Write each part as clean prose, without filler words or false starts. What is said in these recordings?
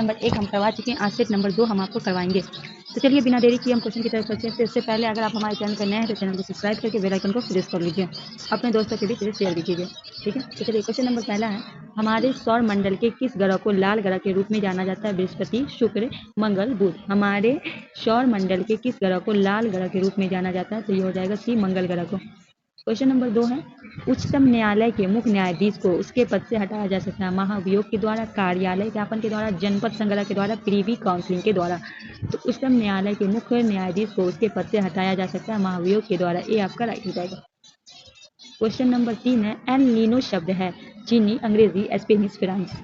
Number 1 हम करवा चुके हैं, आज सेट नंबर 2 हम आपको करवाएंगे। तो चलिए बिना देरी किए हम क्वेश्चन की तरफ चलते हैं। तो इससे पहले अगर आप हमारे चैनल पर नए हैं तो चैनल को सब्सक्राइब करके बेल आइकन को प्रेस कर लीजिए, अपने दोस्तों के बीच इसे शेयर भी कीजिए, ठीक है। तो चलिए क्वेश्चन नंबर पहला है, हमारे सौर मंडल के किस ग्रह को लाल ग्रह के रूप में जाना जाता है? बृहस्पति, शुक्र, मंगल, बुध। हमारे सौर मंडल के किस ग्रह को लाल ग्रह के रूप में जाना जाता है? तो ये हो जाएगा सी, मंगल ग्रह को। क्वेश्चन नंबर 2 है, उच्चतम न्यायालय के मुख्य न्यायाधीश को उसके पद से हटाया जा सकता है? महाभियोग के द्वारा, कार्यालय ज्ञापन के द्वारा, जनपद संग्रह के द्वारा, प्रीवी काउंसिलिंग के द्वारा। तो उच्चतम न्यायालय के मुख्य न्यायाधीश को उसके पद से हटाया जा सकता है महाभियोग के द्वारा। ये आपका राइट हो जाएगा। क्वेश्चन नंबर 3 है, एल नीनो शब्द है चीनी, अंग्रेजी, स्पेनिश, फ्रांस।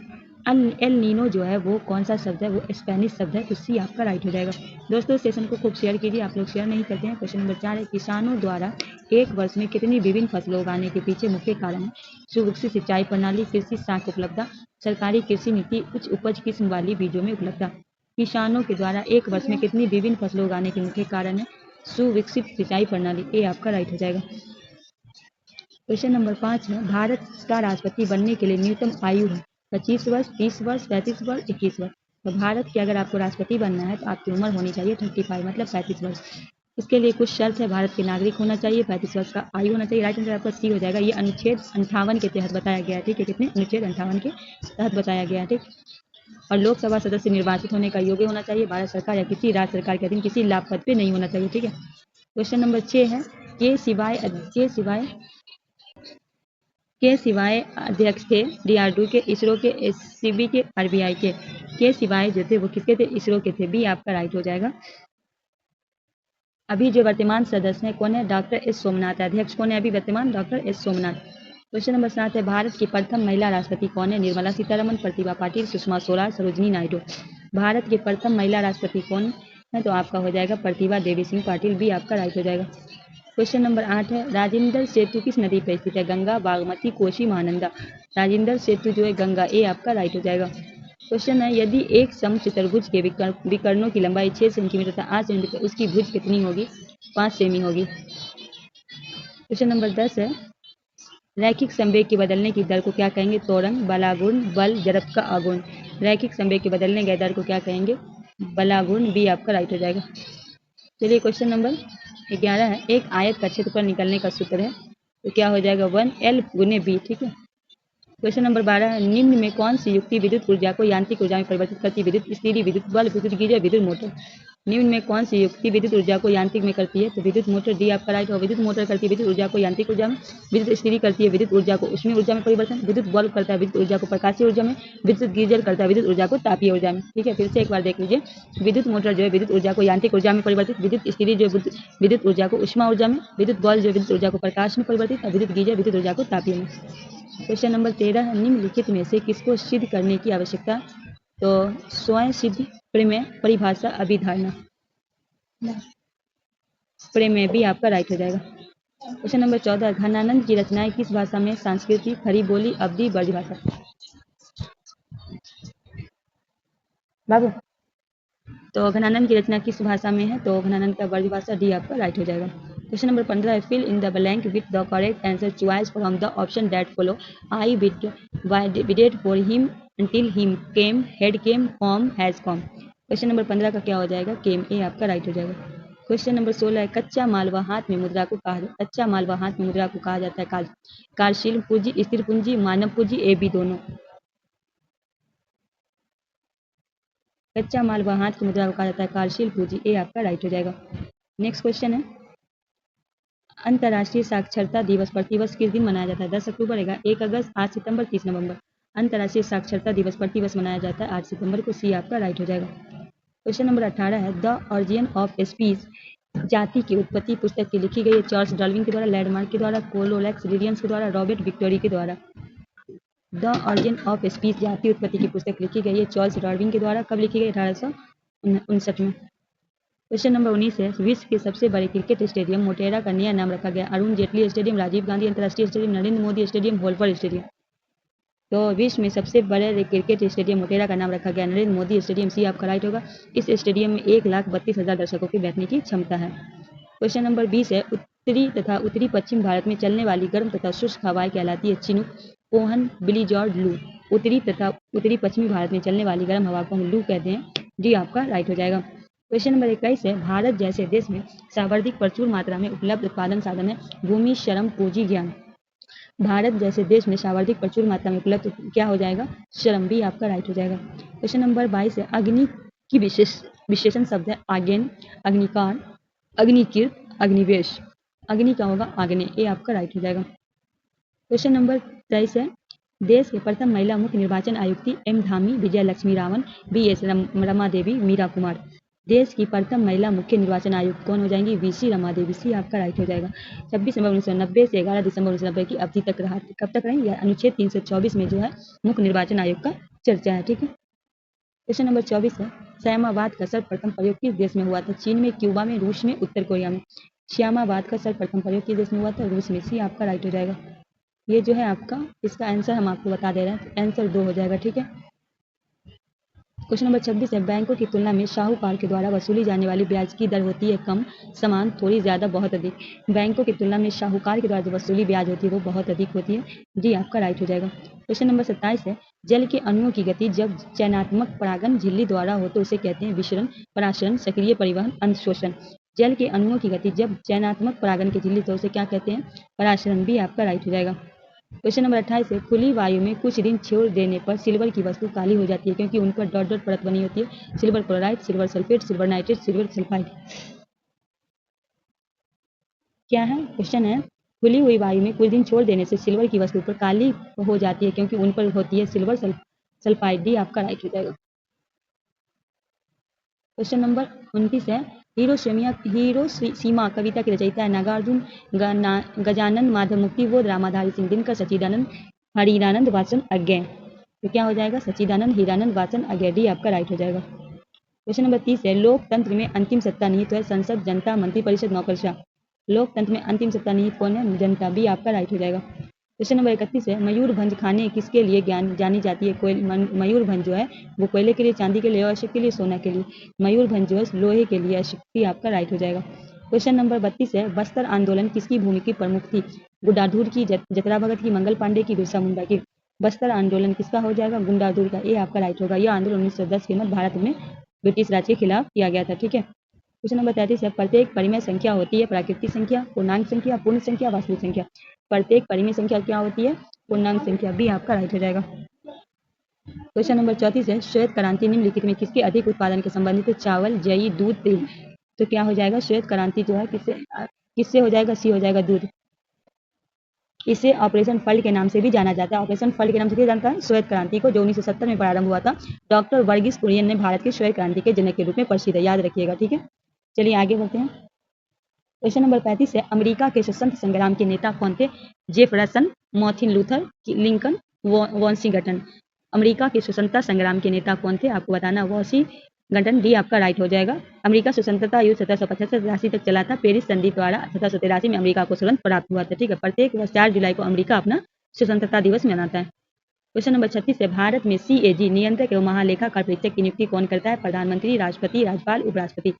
एल नीनो जो है वो कौन सा शब्द है? वो स्पेनिश शब्द है, तो सी आपका राइट हो जाएगा। दोस्तों सेशन को खूब शेयर कीजिए, आप लोग शेयर नहीं करते हैं। क्वेश्चन नंबर 4 है, किसानों द्वारा एक वर्ष में कितनी विभिन्न फसलों उगाने के पीछे मुख्य कारण है? सुविकसित सिंचाई प्रणाली, कृषि साख उपलब्धता, सरकारी कृषि नीति, उच्च उपज किस्म वाली बीजों में उपलब्धता। किसानों के द्वारा एक वर्ष में कितनी विभिन्न फसलों उगाने के मुख्य कारण है? सुविकसित सिंचाई प्रणाली। ये आपका राइट हो जाएगा। क्वेश्चन नंबर 5 है, भारत का राष्ट्रपति बनने के लिए न्यूनतम आयु है 25 वर्ष, 30 वर्ष, 35 वर्ष, 21 वर्ष। तो भारत के अगर आपको राष्ट्रपति बनना है तो आपकी उम्र होनी चाहिए 35, मतलब 35 वर्ष। इसके लिए कुछ शर्त है, भारत के नागरिक होना चाहिए, 35 वर्ष का आयु होना चाहिए। राइट आंसर आपका सी हो जाएगा। ये अनुच्छेद 58 के तहत बताया गया है, ठीक है। कितने? अनुच्छेद 58 के तहत बताया गया है, ठीक। और लोकसभा सदस्य निर्वाचित होने का योग्य होना चाहिए, भारत सरकार या किसी राज्य सरकार के अधीन किसी लाभ पद पे नहीं होना चाहिए, ठीक है। क्वेश्चन नंबर 6 है, के सिवाय अध्यक्ष थे DRDO के, इसरो के, SCB के, RBI के सिवाय जो थे वो किसके थे? इसरो के थे। बी आपका राइट हो जाएगा। अभी जो वर्तमान सदस्य हैं कौन है? Doctor S Somnath. अध्यक्ष कौन है अभी वर्तमान? Doctor S Somnath. Question number 7 है, भारत की प्रथम महिला राष्ट्रपति कौन है? निर्मला सीतारमण, प्रतिभा पाटिल, सुषमा स्वराज, सरोजिनी नायडू। भारत की प्रथम महिला राष्ट्रपति कौन है? तो आपका हो जाएगा प्रतिभा देवी सिंह पाटिल। बी आपका राइट हो जाएगा। क्वेश्चन नंबर 8 है, राजेंद्र सेतु किस नदी पर स्थित है? गंगा, बागमती, कोसी, महानंदा। राजेंद्र सेतु जो है गंगा। ए आपका राइट हो जाएगा। क्वेश्चन है, यदि एक समचतुर्भुज के विकर्णों की लंबाई 6 सेंटीमीटर तथा 8 सेंटीमीटर, उसकी भुज कितनी होगी? 5 सेमी होगी। क्वेश्चन नंबर 10 है, रैखिक संवेग के बदलने की दर को क्या कहेंगे? त्वरण, बलागुण, बल, जड़त्व का आघूर्ण। रैखिक संवेग के बदलने की दर को क्या कहेंगे? बलागुण। बी आपका राइट हो जाएगा। चलिए क्वेश्चन नंबर 11 है, एक आयत का क्षेत्रफल निकलने का सूत्र है, तो क्या हो जाएगा? 1L गुने B, ठीक है। क्वेश्चन नंबर 12 है, निम्न में कौन सी युक्ति विद्युत ऊर्जा को यांत्रिक ऊर्जा में परिवर्तित करती है? विद्युत स्थिरी, विद्युत बल, विद्युत गीजर, विद्युत मोटर। निम्न में कौन सी युक्ति विद्युत ऊर्जा को यांत्रिक में करती है? तो विद्युत मोटर। डी आपका राइट हो। विद्युत मोटर करती है विद्युत ऊर्जा को यांत्रिक ऊर्जा में, विद्युत स्थिरी करती है विद्युत ऊर्जा को उष्मीय ऊर्जा में परिवर्तन, विद्युत बल्ब करता है विद्युत ऊर्जा को प्रकाशीय ऊर्जा में, विद्युत गीजर करता है विद्युत ऊर्जा को तापीय ऊर्जा में, ठीक है। फिर से एक बार देख लीजिए, विद्युत मोटर जो है विद्युत ऊर्जा को यांत्रिक ऊर्जा में परिवर्तित, विद्युत स्थिरी जो विद्युत ऊर्जा को उष्मा ऊर्जा में, विद्युत बल्ब जो विद्युत ऊर्जा को प्रकाश में परिवर्तित, और विद्युत गीजर विद्युत ऊर्जा को तापीय में। क्वेश्चन नंबर 13 है, निम्नलिखित में से किसको सिद्ध करने की आवश्यकता? तो स्वयं सिद्ध प्रमेय, परिभाषा, अभिधारणा। प्रमेय भी आपका राइट हो जाएगा। क्वेश्चन नंबर 14, घनानंद की रचनाएं किस भाषा में? संस्कृत, खड़ी बोली, अवधी, ब्रज भाषा। बाबू, तो घनानंद की रचना किस भाषा में है? तो घनानंद का ब्रज भाषा। डी आपका राइट हो जाएगा। क्वेश्चन नंबर 15 है, fill in the blank with the correct answer choice from the option that follow. I waited for him until he came, had came, come, has come। Question number 15 का क्या हो जाएगा? केम। ए आपका right हो जाएगा। Question number 16 है, कच्चा माल व हाथ में मुद्रा को कहा जाता है कार्यशील पूंजी, स्थिर पूंजी, मानव पूंजी, ए बी दोनों। कच्चा माल व हाथ की मुद्रा को कहा जाता है कार्यशील पूंजी। ए आपका राइट हो जाएगा। नेक्स्ट क्वेश्चन है, अंतर्राष्ट्रीय साक्षरता दिवस प्रतिवर्ष किस दिन मनाया जाता है? 10 अक्टूबर, 1 अगस्त, 8 सितंबर, 30 नवंबर। अंतर्राष्ट्रीय साक्षरता दिवस प्रतिवर्ष मनाया जाता है 8 सितंबर को। सी आपका राइट हो जाएगा। क्वेश्चन नंबर 18 है, द ऑरिजिन ऑफ स्पीस जाति की उत्पत्ति पुस्तक की लिखी गई है चार्ल्स डार्विन के द्वारा, लैंडमार्क के द्वारा, कोलोलेक्स विलियम्स के द्वारा, रॉबर्ट विक्टोरी के द्वारा। द ऑरिजिन ऑफ स्पीस जाति उत्पत्ति की पुस्तक लिखी गई है चार्ल्स डार्विन के द्वारा। कब लिखी गई? 1859 में। क्वेश्चन नंबर 19 है, विश्व के सबसे बड़े क्रिकेट स्टेडियम मोटेरा का नया नाम रखा गया? अरुण जेटली स्टेडियम, राजीव गांधी अंतर्राष्ट्रीय stadium, Narendra Modi stadium, Holkar stadium. तो विश्व में सबसे बड़े क्रिकेट स्टेडियम मोटेरा का नाम रखा गया नरेंद्र मोदी स्टेडियम। सी आपका राइट होगा। इस स्टेडियम में 1,32,000 दर्शकों की बैठने की क्षमता है। क्वेश्चन नंबर 20 है, उत्तरी तथा उत्तरी पश्चिम भारत में चलने वाली गर्म तथा शुष्क हवाएं कहलाती है? चिनूक, कोहन, बिलीजॉर्ड, लू। उत्तरी तथा उत्तरी पश्चिमी भारत में चलने वाली गर्म हवा को हम लू कहते हैं। डी आपका राइट हो जाएगा। क्वेश्चन नंबर 21 है, भारत जैसे देश में सर्वाधिक प्रचुर मात्रा में उपलब्ध उत्पादन साधन है भूमि, श्रम, पूंजी, ज्ञान। भारत जैसे देश में सर्वाधिक प्रचुर मात्रा में उपलब्ध क्या हो जाएगा? श्रम। भी आपका राइट हो जाएगा। क्वेश्चन नंबर 22 है, अग्नि की विशेषण शब्द है आग्नेय, अग्निकार, अग्निकीर्त, अग्निवेश। अग्नि का होगा आग्नेय। ए आपका राइट हो जाएगा। क्वेश्चन नंबर 23 है, देश के प्रथम महिला मुख्य निर्वाचन आयुक्त थी एम धामी, विजय लक्ष्मी रावण, बी एस रमा देवी, मीरा कुमार। देश की प्रथम महिला मुख्य निर्वाचन आयुक्त कौन हो जाएंगी? वीसी रमा देवी। सी आपका राइट हो जाएगा। 26 नवंबर 1990 से 11 दिसंबर 1990 की अवधि तक रहा। कब तक रही? अनुच्छेद 324 में जो है मुख्य निर्वाचन आयोग का चर्चा है। ठीक है। क्वेश्चन नंबर 24 है, श्यामावाद का सर्वप्रथम प्रयोग किस देश में हुआ था? चीन में, क्यूबा में, रूस में, उत्तर कोरिया में। श्यामावाद का सर्वप्रथम प्रयोग किस देश में हुआ था? रूस में। सी आपका राइट हो जाएगा। ये जो है आपका, इसका आंसर हम आपको बता दे रहे हैं, आंसर 2 हो जाएगा। ठीक है। क्वेश्चन नंबर 26 है, बैंकों की तुलना में साहूकार के द्वारा वसूली जाने वाली ब्याज की दर होती है कम, समान, थोड़ी, ज्यादा, बहुत अधिक। बैंकों की तुलना में साहूकार के द्वारा जो वसूली ब्याज होती है वो बहुत अधिक होती है। डी आपका राइट हो जाएगा। क्वेश्चन नंबर 27 है, जल के अणुओं की गति जब चयनात्मक परागण झिल्ली द्वारा हो तो उसे कहते हैं विसरण, परासरण, सक्रिय परिवहन, अंशोषण। जल के अणुओं की गति जब चयनात्मक परागण की झिल्ली तो उसे क्या कहते हैं? परासरण। भी आपका राइट हो जाएगा। क्वेश्चन नंबर 28 है, खुली वायु में कुछ दिन छोड़ देने पर सिल्वर की वस्तु काली हो जाती है क्योंकि उन पर डॉट डॉट परत बनी होती है। Silver chloride, silver sulphate, silver nitrate, silver sulphide. क्या है? क्वेश्चन है, खुली हुई वायु में कुछ दिन छोड़ देने से सिल्वर की वस्तु पर काली हो जाती है क्योंकि उन पर होती है सिल्वर सल्फाइड। डी आपका राइट हो जाएगा। क्वेश्चन नंबर 29 है, हिरोशिमा कविता के रचयिता है नागार्जुन, गजानन, माधव मुक्ति, बोध, रामाधारी सिंह, दिनकर, सच्चिदानंद, हरिरानंद वासन अज्ञे। तो क्या हो जाएगा? सच्चिदानंद हीरानंद वासन अज्ञे। डी आपका राइट हो जाएगा। क्वेश्चन नंबर 30 है, लोकतंत्र में अंतिम सत्ता निहित है संसद, जनता, मंत्रिपरिषद, नौकरशाह। लोकतंत्र में अंतिम सत्ता निहित कौन है? जनता। भी आपका राइट हो जाएगा। क्वेश्चन नंबर 31 है, मयूरभंज खाने किसके लिए जानी जाती है? मयूरभंज जो है वो कोयले के लिए, चांदी के लिए, अशोक के लिए, सोना के लिए। मयूरभंज जो है लोहे के लिए। अशोक। भी आपका राइट हो जाएगा। क्वेश्चन नंबर 32 है, बस्तर आंदोलन किसकी भूमि की प्रमुख थी? गुंडाधुर की, जतरा भगत की, मंगल पांडे की, बिरसा मुंडा की। बस्तर आंदोलन किसका हो जाएगा? गुंडाधुर का। ये आपका राइट होगा। यह आंदोलन 1910 के मध्य भारत में ब्रिटिश राज के खिलाफ किया गया था। ठीक है। क्वेश्चन नंबर 33 है, प्रत्येक परिमेय संख्या होती है प्राकृतिक संख्या, पूर्णांक संख्या, पूर्ण संख्या, वास्तविक संख्या। प्रत्येक परिमेय संख्या क्या होती है? पूर्णांक संख्या। भी आपका राइट हो जाएगा। क्वेश्चन नंबर 34 है, श्वेत क्रांति निम्नलिखित में किसके अधिक उत्पादन के संबंधित है? चावल, जई, दूध, तेल। तो क्या हो जाएगा? श्वेत क्रांति जो है किससे हो जाएगा? सी हो जाएगा, दूध। इसे ऑपरेशन फ्लड के नाम से भी जाना जाता है। ऑपरेशन फ्लड के नाम से क्या जानता है? श्वेत क्रांति को, जो 1970 में प्रारंभ हुआ था। डॉक्टर वर्गीस कुरियन ने भारत के श्वेत क्रांति के जनक के रूप में प्रसिद्ध है। याद रखिएगा। ठीक है। चलिए आगे बढ़ते हैं। क्वेश्चन नंबर 35 है, अमेरिका के स्वतंत्र संग्राम के नेता कौन थे? Jefferson, Martin Luther, Lincoln, Washington. America के स्वतंत्रता संग्राम के नेता कौन थे? आपको बताना, वाशिंगटन। डी आपका राइट हो जाएगा। अमेरिका स्वतंत्रता युद्ध 1775 तक चला था। पेरिस संधि द्वारा 1783 में अमेरिका को स्वतंत्र प्राप्त हुआ था। ठीक है। प्रत्येक वर्ष 4 जुलाई को अमेरिका अपना स्वतंत्रता दिवस मनाता है। क्वेश्चन नंबर 36 है, भारत में CAG नियंत्रक एवं महालेखाकार परीक्षक की नियुक्ति कौन करता है? प्रधानमंत्री, राष्ट्रपति, राज्यपाल, उपराष्ट्रपति।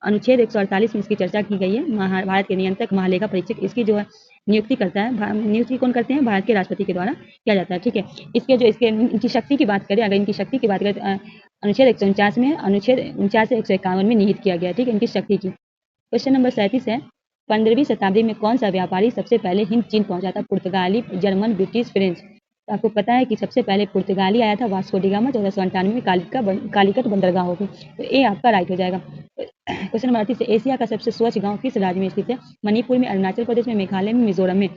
अनुच्छेद 148 में इसकी चर्चा की गई है। भारत के नियंत्रक महालेखा परीक्षक इसकी जो है नियुक्ति करता है। नियुक्ति कौन करते हैं? भारत के राष्ट्रपति के द्वारा किया जाता है। ठीक है। इनकी शक्ति की बात करें, अगर इनकी शक्ति की बात करें तो अनुच्छेद 149 में, अनुच्छेद 49 से 151 में निहित किया गया है। ठीक है, इनकी शक्ति की। क्वेश्चन नंबर 37 है, 15वीं शताब्दी में कौन सा व्यापारी सबसे पहले हिंद चीन पहुंचा था? पुर्तगाली, जर्मन, ब्रिटिश, फ्रेंच। तो आपको पता है कि सबसे पहले पुर्तगाली आया था, वास्को डी गामा, 1498 में कालीकट बंदरगाह होगी। तो ए आपका राइट हो जाएगा। क्वेश्चन नंबर 38 है, एशिया का सबसे स्वच्छ गांव किस राज्य में स्थित है? मणिपुर में, अरुणाचल प्रदेश में, मेघालय में, मिजोरम में।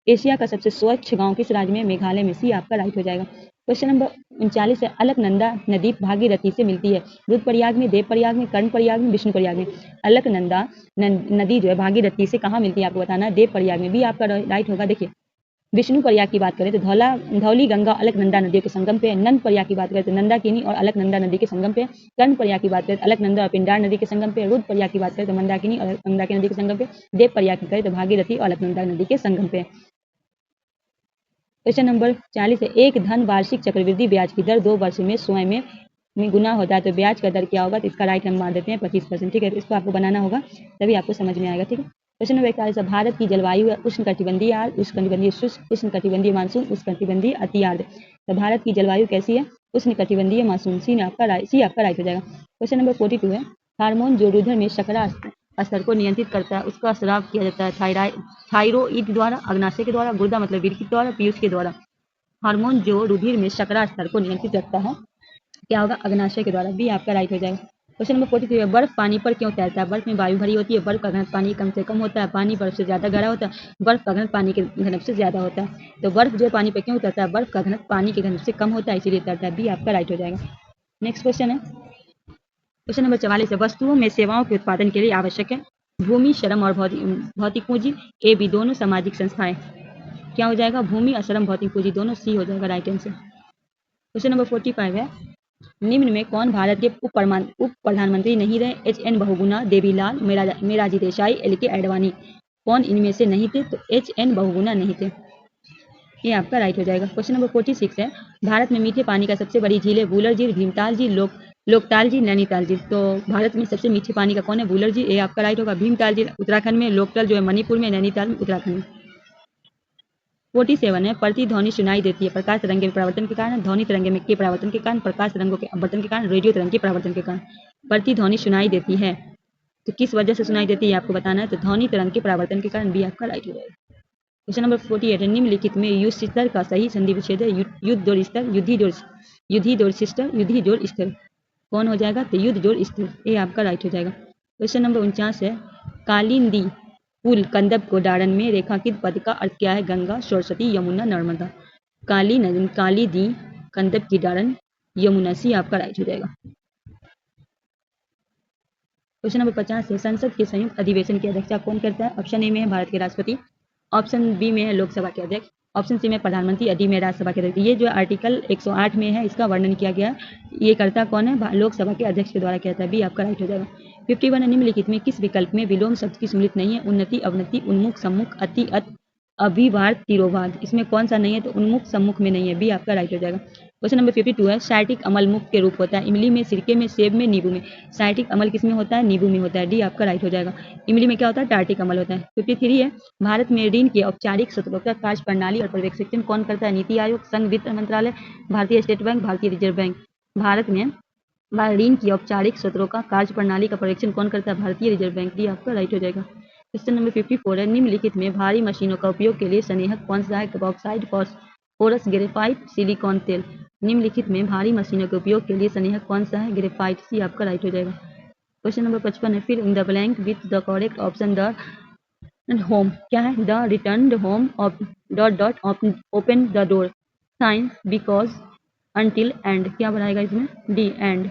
एशिया का सबसे स्वच्छ गांव किस राज्य में? मेघालय में। सी आपका राइट हो जाएगा। क्वेश्चन नंबर 39 है, अलकनंदा नदी भागीरथी से मिलती है? रुद्रप्रयाग में, देवप्रयाग में, कर्णप्रयाग में, विष्णुप्रयाग में। अलकनंदा नदी जो है भागीरथी से कहाँ मिलती है? आपको बताना है, देवप्रयाग में। भी आपका राइट होगा। देखिए, विष्णु प्रयाग की बात करें तो धौली गंगा अलकनंदा नदियों के संगम पे। नंद प्रयाग की बात करें तो नंदाकिनी और अलकनंदा नदी के संगम पे। कर्ण प्रयाग की बात करें तो अलकनंदा और पिंडार नदी के संगम पे। रुद्र प्रयाग की बात करें तो मंदाकिनी और मंदाकिनी नदी के संगम पे। देव प्रयाग की करें तो भागीरथी और अलकनंदा नदी के संगम पे। क्वेश्चन नंबर 40 है, एक धन वार्षिक चक्रवृद्धि ब्याज की दर 2 वर्ष में स्वयं में गुना होता है तो ब्याज का दर क्या होगा? तो इसका राइट हम मान देते हैं 25%। ठीक है। तो इसको आपको बनाना होगा तभी आपको समझ में आएगा। ठीक है। क्वेश्चन नंबर 41 है, भारत की जलवायु है उष्णकटिबंधीय आर्द्र, उष्णकटिबंधीय शुष्क, उष्णकटिबंधीय मानसून, उष्णकटिबंधीय अति आर्द्र। तो भारत की जलवायु कैसी है? उष्णकटिबंधीय मानसून। सी आपका राइट हो जाएगा। क्वेश्चन नंबर 42 है, हार्मोन जो रुधिर में शर्करा स्तर को नियंत्रित करता है उसका स्राव किया जाता है थायराइड द्वारा, अग्नाशय के द्वारा, गुर्दा मतलब वृक्क के द्वारा, पीयूष के द्वारा। हार्मोन जो रुधिर में शर्करा स्तर को नियंत्रित रखता है क्या होगा? अग्नाशय के द्वारा। बी आपका राइट हो जाएगा। क्वेश्चन नंबर 43 है, बर्फ पानी पर क्यों तैरता है? बर्फ में वायु भरी होती है, बर्फ का घनत्व पानी कम से कम होता है, पानी बर्फ से ज्यादा गहरा होता है, बर्फ का घनत्व पानी के घनत्व से ज्यादा होता है। तो बर्फ जो पानी पर क्यों तैरता है? बर्फ का घनत्व पानी के घनत्व से कम होता है इसीलिए तैरता है। बी आपका राइट हो जाएगा। नेक्स्ट क्वेश्चन है, क्वेश्चन नंबर 44 है, वस्तुओं में सेवाओं के उत्पादन के लिए आवश्यक है भूमि, श्रम और भौतिक पूंजी। ए बी दोनों सामाजिक संस्थाएं। क्या हो जाएगा? भूमि और श्रम, भौतिक पूंजी दोनों। सी हो जाएगा राइट आंसर। क्वेश्चन नंबर 45 है, निम्न में कौन भारत के उप प्रधानमंत्री नहीं रहे? HN Bahuguna, Devilal, Morarji Desai, LK Advani. कौन इनमें से नहीं थे? तो HN बहुगुणा नहीं थे। ये आपका राइट हो जाएगा। क्वेश्चन नंबर 46 है, भारत में मीठे पानी का सबसे बड़ी झील है वुलर झील, भीमताल झील, लोकताल झील, नैनीताल झील। तो भारत में सबसे मीठे पानी का कौन है? वुलर झील। ये आपका राइट होगा। भीमताल झील उत्तराखंड में, लोकताल जो है मणिपुर में, नैनीताल में उत्तराखंड में। 47 है, प्रतिध्वनि सुनाई देती है प्रकाश तरंग के परावर्तन के कारण, ध्वनि तरंग के परावर्तन के कारण, प्रकाश तरंगों के अपवर्तन के कारण, रेडियो तरंग के परावर्तन के कारण। प्रतिध्वनि सुनाई देती है तो किस वजह से सुनाई देती है आपको बताना है। तो ध्वनि तरंग के परावर्तन के कारण। बी आपका राइट हो जाएगा। क्वेश्चन नंबर 48 है, निम्नलिखित में युद्ध स्तर का सही संधि विच्छेद है? युद्ध जोड़ स्तर, युद्धि जोड़ सिस्टर, युद्धि जोड़ स्तर। कौन हो जाएगा? तो युद्ध जोड़ स्तर। ये आपका राइट हो जाएगा। क्वेश्चन नंबर 49 है, कालिंदी पुल कंदब को डारण में रेखांकित पद का अर्थ क्या है? गंगा, सरस्वती, यमुना, नर्मदा। काली दी कंदब की डारण, यमुना। सी आपका राइट हो जाएगा। क्वेश्चन नंबर 50 है, संसद के संयुक्त अधिवेशन की अध्यक्षता कौन करता है? ऑप्शन ए में है भारत के राष्ट्रपति, ऑप्शन बी में है लोकसभा के अध्यक्ष, ऑप्शन सी में प्रधानमंत्री, और डी में राज्यसभा के अध्यक्ष। ये जो आर्टिकल 108 में है इसका वर्णन किया गया है। ये करता कौन है? लोकसभा के अध्यक्ष के द्वारा किया जाता है। बी आपका राइट हो जाएगा। 51 निम्नलिखित में किस विकल्प में विलोम शब्द की सम्मिलित नहीं है? उन्नति, अवनति, उन्मुख, सम्मुख, अति, अत, अभिवाद, तिरोवाद। इसमें कौन सा नहीं है? तो उन्मुख सम्मुख में नहीं है। बी आपका राइट हो जाएगा। क्वेश्चन नंबर 52 है, साइटिक अमल मुक्त के रूप होता है इमली में, सिरके में, सेब में, नींबू में। साइटिक अमल किसमें होता है? नींबू में होता है। डी आपका राइट हो जाएगा। इमली में क्या होता है? टार्टिक अमल होता है। 53 है, भारत में ऋण के औपचारिक स्रोतों का कार्य प्रणाली और पर्यवेक्षण कौन करता है? नीति आयोग, संघ वित्त मंत्रालय, भारतीय स्टेट बैंक, भारतीय रिजर्व बैंक। भारत में ऋण की औपचारिक स्रोतों का कार्य प्रणाली का पर्यवेक्षण कौन करता है? भारतीय रिजर्व बैंक। डी आपका राइट हो जाएगा। क्वेश्चन नंबर 54 है, निम्नलिखित में भारी मशीनों का उपयोग के लिए स्नेहक कौन सा है? बॉक्साइड, फॉस्फोरस, ग्रेफाइट, सिलिकॉन तेल। निम्नलिखित में भारी मशीनों के उपयोग के लिए स्नेहक कौन सा है? ग्रेफाइट। सी आपका राइट हो जाएगा। क्वेश्चन नंबर 55 है, fill in the blank with the correct option. The home क्या है? The return home dot open the door, science, because, until, and. क्या बनाएगा इसमें? D and.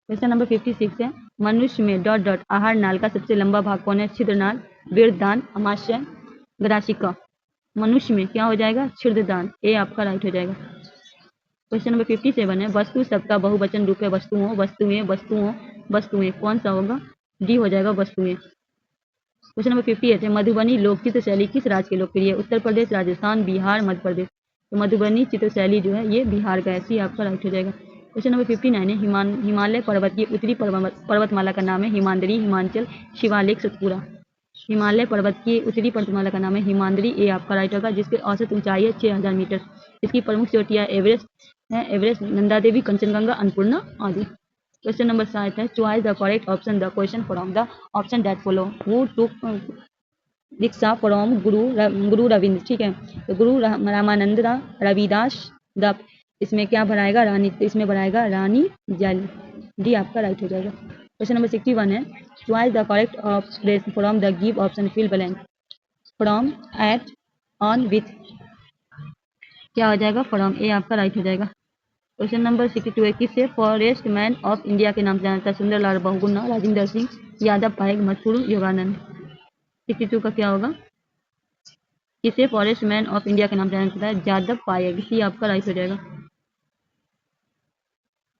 क्वेश्चन नंबर 56 है, मनुष्य में आहार नाल का सबसे लंबा भाग कौन है? छिद्रनाल, वृद्धदान, अमाशय, ग्रासिका। मनुष्य में क्या हो जाएगा? छिद्रदान। ए आपका राइट हो जाएगा। क्वेश्चन नंबर 57 है, वस्तु शब्द का बहुवचन रूप है वस्तुओं, वस्तुएं, वस्तुओं, वस्तुएं। कौन सा होगा? डी हो जाएगा वस्तुएं। क्वेश्चन नंबर 58 है, मधुबनी लोक चित्र शैली किस राज्य की लोकप्रिय है? उत्तर प्रदेश, राजस्थान, बिहार, मध्य प्रदेश। तो मधुबनी चित्र शैली जो है ये बिहार का है। सी आपका राइट हो जाएगा। क्वेश्चन नंबर 59 है, हिमालय पर्वत की उत्तरी पर्वतमाला का नाम है हिमाद्री, हिमाचल, शिवालिक, सतपुरा। हिमालय पर्वत की उत्तरी पर्वतमाला का नाम है हिमाद्री। ए आपका राइट होगा, जिसकी औसत ऊंचाई है 6000 मीटर। इसकी प्रमुख चोटियां एवरेस्ट है, एवरेस्ट, नंदा देवी, कंचनजंगा, अन्नपूर्णा आदि। क्वेश्चन नंबर 7 है, choice the correct option the question from the option that follow. Who took Diksha from गुरु रविंद्र। ठीक है, तो गुरु रामानंद रविदास द। इसमें क्या बनाएगा? रानी। तो इसमें बनाएगा रानी जल। डी आपका राइट हो जाएगा। क्वेश्चन नंबर 61 है, choice the correct option from the give option fill blank. From, at, on, with. क्या हो जाएगा? फ्रॉम। ए आपका राइट हो जाएगा। क्वेश्चन नंबर 62 है, किसे फॉरेस्ट मैन ऑफ इंडिया के नाम से जाना जाता है? सुंदरलाल बहुगुणा, राजेंद्र सिंह यादव पाएग, मशहूर योगानंद। 62 का क्या होगा? किसे फॉरेस्ट मैन ऑफ इंडिया के नाम से जाना जाता है? यादव पाएग। सी आपका राइट हो जाएगा।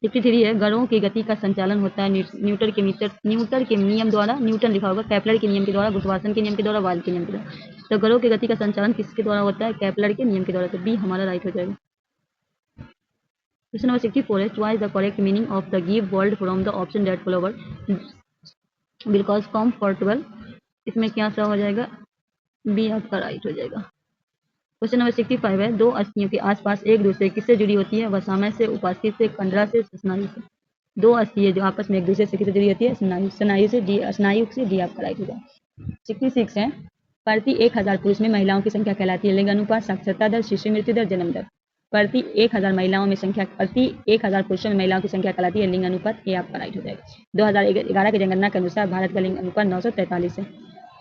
63 है, गणों की गति का संचालन होता है न्यूटन के नियम द्वारा। न्यूटन लिखा होगा। केपलर के नियम के द्वारा, गुरुत्वाकर्षण के नियम के द्वारा, वाल के नियम के द्वारा। तो गणों की गति का संचालन किसके द्वारा होता है? केपलर के नियम के द्वारा। तो बी हमारा राइट हो जाएगा। क्वेश्चन नंबर 64 है, choice the correct meaning of the give word from the option that follow. Because comfortable, इसमें क्या सा हो जाएगा, बी आपका राइट हो जाएगा। क्वेश्चन नंबर 65 है, दो अस्थियों के आसपास एक दूसरे किससे जुड़ी होती है? वसामय से, उपास्थि से, कंडरा से, स्नायु से। दो अस्थियां जो आपस में एक दूसरे से किससे जुड़ी होती है? स्नायु, स्नायु से, डी स्नायु से, डी आपका राइट हो जाएगा। 66 है, प्रति 1000 पुरुष में महिलाओं की संख्या कहलाती है? लिंग अनुपात, साक्षरता दर, शिशु मृत्यु दर, जन्म दर। प्रति 1000 महिलाओं में संख्या, प्रति 1000 पुरुषों में महिलाओं की संख्या कहलाती है? लिंग अनुपात, ये आपका राइट हो जाएगा। 2011 की जनगणना के अनुसार भारत का लिंग अनुपात 943 है।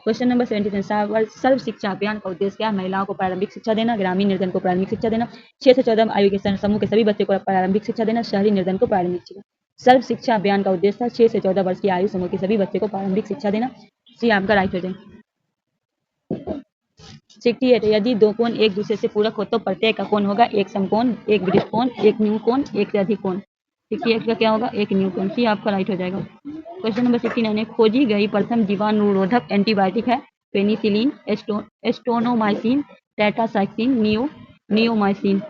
क्वेश्चन नंबर 73, सर्व शिक्षा अभियान का उद्देश्य क्या है? महिलाओं को प्रारंभिक शिक्षा देना, ग्रामीण निर्धन को प्रारंभिक शिक्षा देना, 6 से 14 आयु के समूह के सभी बच्चों को प्रारंभिक शिक्षा देना, शहरी निर्धन को प्रारंभिक शिक्षा। सर्व शिक्षा अभियान का उद्देश्य 6 से 14 वर्ष की आयु समूह के सभी बच्चों को प्रारंभिक शिक्षा देना। सी आपका राइट हो जाए। 68, यदि दो कोण एक दूसरे से पूरक हो तो प्रत्येक का कोण होगा एक समकोण, एक वृत्त कोण, एक न्यू कोण, एक से अधिक कोण। 68 का क्या होगा? एक न्यू कोण। सी आपका राइट हो जाएगा। क्वेश्चन नंबर 69 है, खोजी गई प्रथम जीवाणुरोधक एंटीबायोटिक है? Penicillin, streptomycin, tetracycline, neomycin.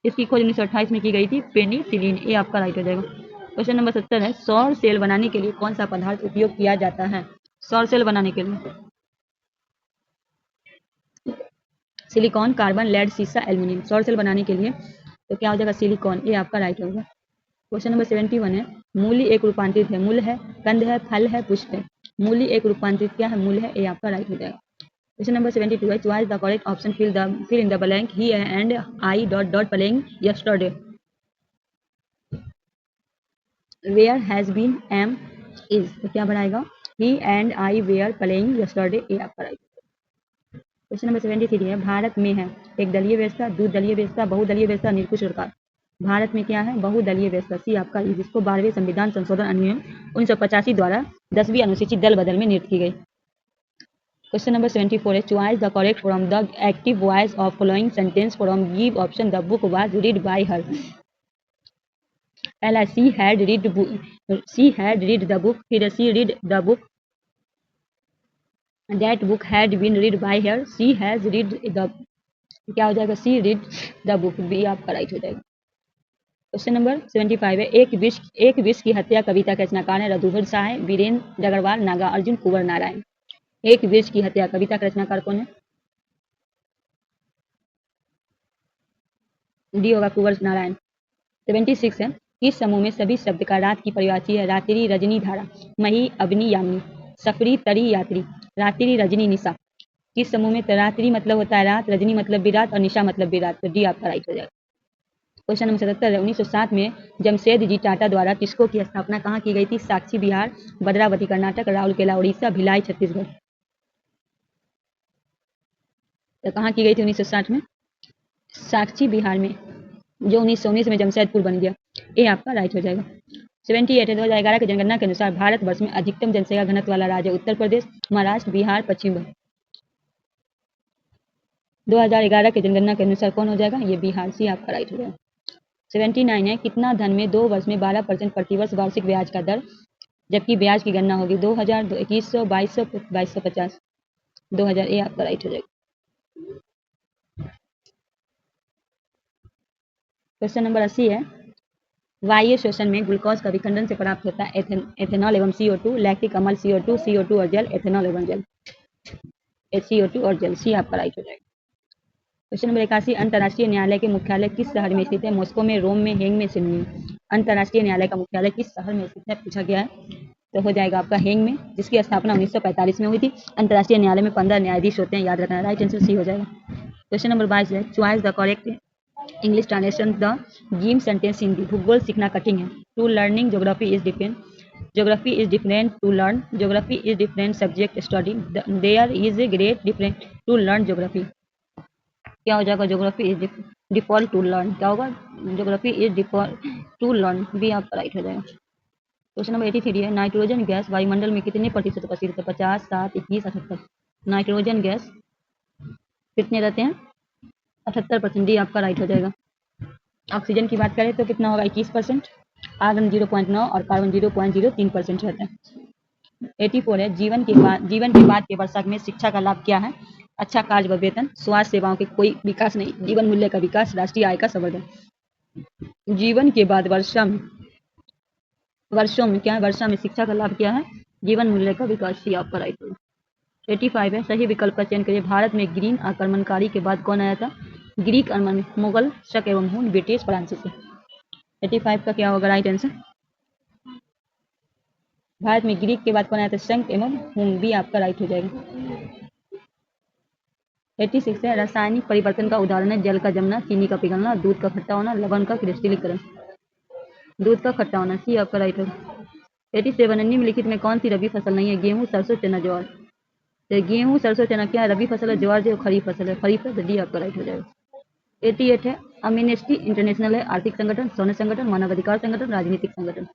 इसकी खोज 1928 में की गई थी, पेनिसिलिन। ये आपका राइट हो जाएगा। क्वेश्चन नंबर 70 है, सौर सेल बनाने के लिए कौन सा पदार्थ उपयोग किया जाता है? सौर सेल बनाने के लिए सिलिकॉन, कार्बन, लेड, सीसा, एल्यूमिनियम। सौर सेल बनाने के लिए तो क्या हो जाएगा? सिलिकॉन। ये आपका राइट होगा। क्वेश्चन नंबर 71 है, मूली एक रूपांतरित है? मूल है, कंद है, फल है, पुष्प है। मूली एक रूपांतरित क्या है? मूल है। ये आपका राइट हो जाएगा। क्वेश्चन नंबर 72 है, choice the correct option, fill in the blank, he and I dot dot playing yesterday, were has been, am, is. तो क्या बनाएगा? He and I were playing yesterday. ये आपका राइट। क्वेश्चन नंबर 73 है, भारत में है एक दलीय व्यवस्था, द्विदलीय व्यवस्था, बहुदलीय व्यवस्था, निरंकुश सरकार। भारत में क्या है? बहुदलीय व्यवस्था। सी आपका, जिसको 12वें संविधान संशोधन अधिनियम 1985 द्वारा 10वीं अनुसूची दल बदल में नियुक्त की गई। क्वेश्चन नंबर 74 है, choice the correct from the active voice of following sentence from give option, the book was read by her. पहला she had read the book, फिर she read the book, that book had been read by her, she has read the, क्या हो जाएगा? she read the book। B आपका right हो जाएगा। Question number 75 है, एक विष की हत्या कविता के रचनाकार है? रघुवर शाह है, वीरेंद्र अग्रवाल, नागा अर्जुन, कुंवर नारायण। एक विष की हत्या कविता का रचनाकार कौन है? डी होगा, कुंवर नारायण। 76 है, किस समूह में सभी शब्द का रात की परिभाषी है? रात्रि, रजनी, धारा, मही, अग्नि, यामिनी, सफरी, तरी, यात्री। रात्रि, रजनी, निशा। किस समूह में? रात्रि मतलब होता है रात, रजनी मतलब विराट और निशा मतलब विराट। तो डी आपका राइट हो जाएगा। क्वेश्चन नंबर 77 है, 1907 में जमशेद जी टाटा द्वारा टिस्को की स्थापना कहाँ की गई थी? साक्षी बिहार, भद्रावती कर्नाटक, राउरकेला उड़ीसा, भिलाई छत्तीसगढ़। तो कहाँ की गई थी 1960 में? साक्षी बिहार में, जो 1919 में जमशेदपुर बन गया। ये आपका राइट हो जाएगा। 78 है, 2011 की जनगणना के अनुसार भारतवर्ष में अधिकतम जनसंख्या घनत्व वाला राज्य उत्तर प्रदेश, महाराष्ट्र, बिहार, पश्चिम बंगाल। 2011 की जनगणना के अनुसार कौन हो जाएगा? ये बिहार। सी आपका राइट हो जाएगा। 79 है, कितना धन में 2 वर्ष में 12% प्रतिवर्ष वार्षिक ब्याज का दर, जबकि ब्याज की गणना होगी 2000, 2100, 2200, 2250, 2000। ये आपका राइट हो जाएगा। क्वेश्चन नंबर 80 है, वायु श्वसन में ग्लूकोज का विखंडन से प्राप्त होता है एथेनॉल एवं CO2, लैक्टिक अम्ल, CO2 और जल, एथेनॉल एवं जल, CO2 और जल। सी आपका राइट हो जाएगा। क्वेश्चन नंबर 81, अंतर्राष्ट्रीय न्यायालय के मुख्यालय किस शहर में स्थित है? मॉस्को में, रोम में, हेंग में, सिडनी में। अंतर्राष्ट्रीय न्यायालय का मुख्यालय किस शहर में स्थित है पूछा गया है? तो हो जाएगा आपका हेंग में, जिसकी स्थापना 1945 में हुई थी। अंतर्राष्ट्रीय न्यायालय में 15 न्यायाधीश होते हैं, याद रखना। राइट आंसर सी हो जाएगा। क्वेश्चन नंबर 22 है, choice the correct English translation the given sentence Hindi. भूगोल सीखना कठिन है, to learning geography is different, geography is different to learn, geography is different subject study, there is a great different to learn geography. क्या हो जाएगा? Geography is default to learn. क्या होगा? Geography is default to learn. B आपका right हो जाएगा। Question number 83 है, nitrogen gas वायुमंडल में कितने प्रतिशत उपस्थित है? 50, 7, 21, 78। नाइट्रोजन गैस कितने रहते हैं? 78%। डी आपका राइट हो जाएगा। ऑक्सीजन की बात करें तो कितना होगा? 21%, आर्गन 0.9 और कार्बन 0.03% रहता है। 84 है, जीवन के बाद के वर्षक में शिक्षा का लाभ क्या है? अच्छा कार्य व वेतन, स्वास्थ्य सेवाओं के कोई विकास नहीं, जीवन मूल्य का विकास, राष्ट्रीय आय का संवर्धन। जीवन के बाद वर्षों में क्या है? वर्षा में शिक्षा का लाभ क्या है? जीवन मूल्य का विकास, सी आपका राइट होगा। 85 है, सही विकल्प का चयन करिए। भारत में ग्रीन आक्रमणकारी के बाद कौन आया था? ग्रीक आक्रमण, मुगल, शक एवं हुन, ब्रिटिश, फ्रांसीसी। 85 का क्या होगा राइट आंसर? भारत में ग्रीक के बाद कौन आया था? शंख एवं हुन, भी आपका राइट हो जाएगा। 86 है, रासायनिक परिवर्तन का उदाहरण है जल का जमना, चीनी का पिघलना, दूध का खट्टा होना, लवण का क्रिस्टलीकरण। दूध का खट्टा होना, सी आपका राइट होगा। 87 निम्नलिखित में कौन सी रबी फसल नहीं है? गेहूं, सरसों, चना, ज्वार। तो गेहूं, सरसों, चना क्या है? रबी फसल है। ज्वार जो खरीफ फसल है, खरीफ है, तो डी आपका राइट हो जाएगा। 88 है, अम्नेस्टी इंटरनेशनल है आर्थिक संगठन, सैन्य संगठन, मानव अधिकार संगठन, राजनीतिक संगठन।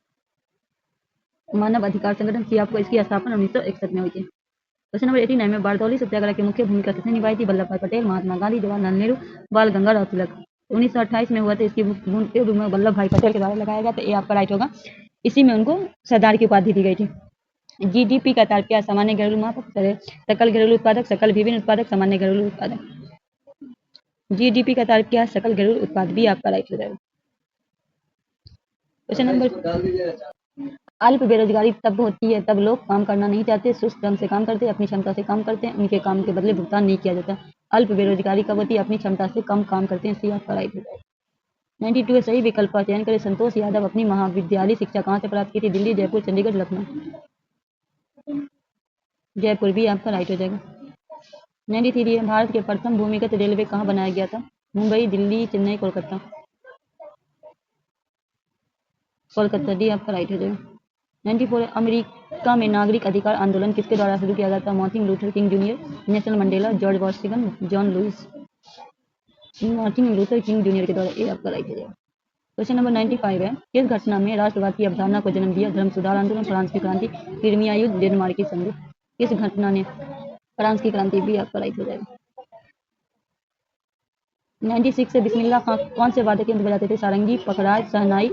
मानव अधिकार संगठन, सी आपको इसकी स्थापना 1961 में हुई थी। क्वेश्चन नंबर 89 में बारदौली सत्याग्रह की मुख्य भूमिका किसने निभाई थी? वल्लभ भाई पटेल, महात्मा गांधी, जवाहरलाल नेहरू, बाल गंगाधर तिलक। 1928 में हुआ था, इसकी भूमिका वल्लभ भाई पटेल के द्वारा लगाया गया, तो ये आपका राइट होगा। इसी में उनको सरदार की उपाधि दी गई थी। जीडीपी का तात्पर्य क्या? सामान्य घरेलू मापक, सकल घरेलू उत्पादक, सकल विभिन्न उत्पादक, सामान्य घरेलू उत्पादक। जीडीपी का तात्पर्य क्या? सकल घरेलू उत्पाद, भी आपका राइट हो जाएगा। क्वेश्चन नंबर, अल्प बेरोजगारी तब होती है तब लोग काम करना नहीं चाहते, सुस्त ढंग से काम करते, अपनी क्षमता से काम करते हैं, उनके काम के बदले भुगतान नहीं किया जाता। अल्प बेरोजगारी कब होती है? अपनी क्षमता से कम काम करते हैं, सी आपका राइट हो जाएगा। 92 है, सही विकल्प का चयन करें। संतोष यादव अपनी महाविद्यालय शिक्षा कहाँ से प्राप्त की थी? दिल्ली, जयपुर, चंडीगढ़, लखनऊ। जयपुर, भी आपका राइट हो जाएगा। 93 है, भारत के प्रथम भूमिगत रेलवे कहाँ बनाया गया था? मुंबई, दिल्ली, चेन्नई, कोलकाता। कोलकाता, डी आपका राइट हो जाएगा। 94 है, अमेरिका में नागरिक अधिकार आंदोलन किसके द्वारा शुरू किया गया था? Martin Luther King junior, Nelson Mandela, George Washington, John Lewis. Martin Luther King junior के द्वारा, ये आपका राइट हो जाएगा। क्वेश्चन नंबर 95 है, किस घटना में राष्ट्रवाद की अवधारणा को जन्म दिया? धर्म सुधार आंदोलन, फ्रांस की क्रांति, क्रीमिया युद्ध, डेनमार्क की संधि। किस घटना ने? फ्रांस की क्रांति, भी आपका राइट हो जाएगा। 96 से बिस्मिल्लाह खां कौन से वाद्य यंत्र बजाते थे? सारंगी, पखराज, शहनाई,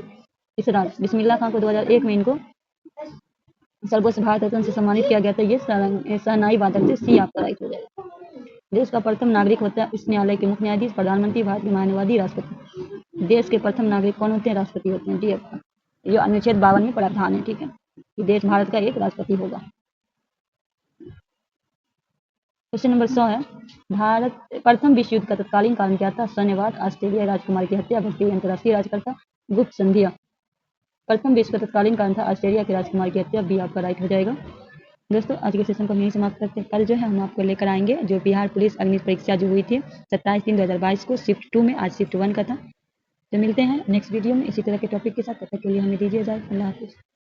इसराज। बिस्मिल्लाह खां को 2001 में इनको सर्वोच्च भारत रत्न से सम्मानित किया गया था। ये शहनाई वादक थे, सी आपका राइट हो जाएगा। देश का प्रथम नागरिक होता है उच्च न्यायालय के मुख्य न्यायाधीश, प्रधानमंत्री, भारत के मानवादी, राष्ट्रपति। देश के प्रथम नागरिक कौन होते हैं? राष्ट्रपति होते हैं, डी आपका। जो अनुच्छेद 52 में प्रावधान है, ठीक है, कि देश भारत का एक राष्ट्रपति होगा। क्वेश्चन नंबर 100 है, भारत प्रथम विश्व युद्ध का तत्कालीन कारण क्या था? सैन्यवाद, ऑस्ट्रेलिया राजकुमार की हत्या, भारतीय अंतर्राष्ट्रीय राजकर्ता, गुप्त संधियां। प्रथम विश्व का तत्कालीन कारण था ऑस्ट्रेलिया के राजकुमार की हत्या, भी आपका राइट हो जाएगा। दोस्तों आज के सेशन को हम यहीं समाप्त करते हैं। कल जो है हम आपको लेकर आएंगे जो बिहार पुलिस अग्नि परीक्षा जो हुई थी 27/3/2022 को शिफ्ट 2 में, आज शिफ्ट 1 का था। तो मिलते हैं नेक्स्ट वीडियो में इसी तरह के टॉपिक के साथ। तब तक के लिए हमें दीजिए इजाजत। अल्लाह हाफिज़।